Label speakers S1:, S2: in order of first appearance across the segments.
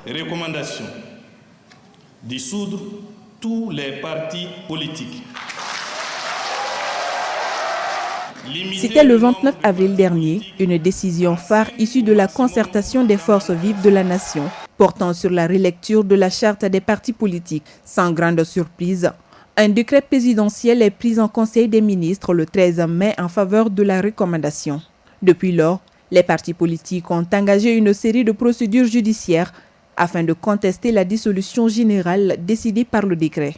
S1: Recommandation: dissoudre tous les partis politiques.
S2: C'était le 29 avril dernier, une décision phare issue de la concertation des forces vives de la nation, portant sur la relecture de la charte des partis politiques. Sans grande surprise, un décret présidentiel est pris en Conseil des ministres le 13 mai en faveur de la recommandation. Depuis lors, les partis politiques ont engagé une série de procédures judiciaires afin de contester la dissolution générale décidée par le décret.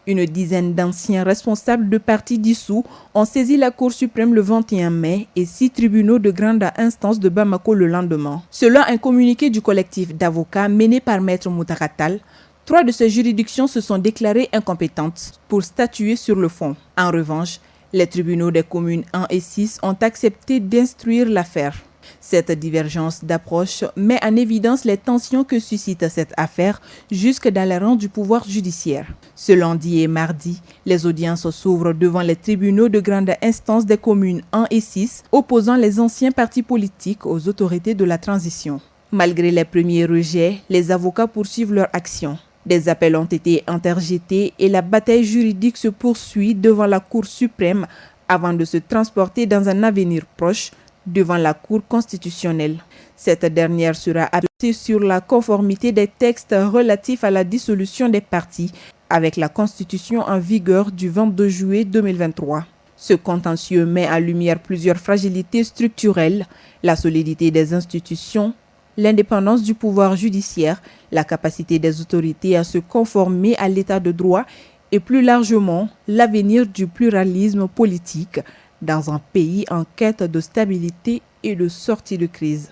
S2: Une dizaine d'anciens responsables de partis dissous ont saisi la Cour suprême le 21 mai et 6 tribunaux de grande instance de Bamako le lendemain. Selon un communiqué du collectif d'avocats mené par Maître Moutara Tall, 3 de ces juridictions se sont déclarées incompétentes pour statuer sur le fond. En revanche, les tribunaux des communes 1 et 6 ont accepté d'instruire l'affaire. Cette divergence d'approche met en évidence les tensions que suscite cette affaire jusque dans les rangs du pouvoir judiciaire. Ce lundi et mardi, les audiences s'ouvrent devant les tribunaux de grande instance des communes 1 et 6, opposant les anciens partis politiques aux autorités de la transition. Malgré les premiers rejets, les avocats poursuivent leur action. Des appels ont été interjetés et la bataille juridique se poursuit devant la Cour suprême avant de se transporter dans un avenir proche devant la Cour constitutionnelle. Cette dernière sera appréciée sur la conformité des textes relatifs à la dissolution des partis avec la Constitution en vigueur du 22 juillet 2023. Ce contentieux met en lumière plusieurs fragilités structurelles, la solidité des institutions, l'indépendance du pouvoir judiciaire, la capacité des autorités à se conformer à l'état de droit et plus largement l'avenir du pluralisme politique dans un pays en quête de stabilité et de sortie de crise.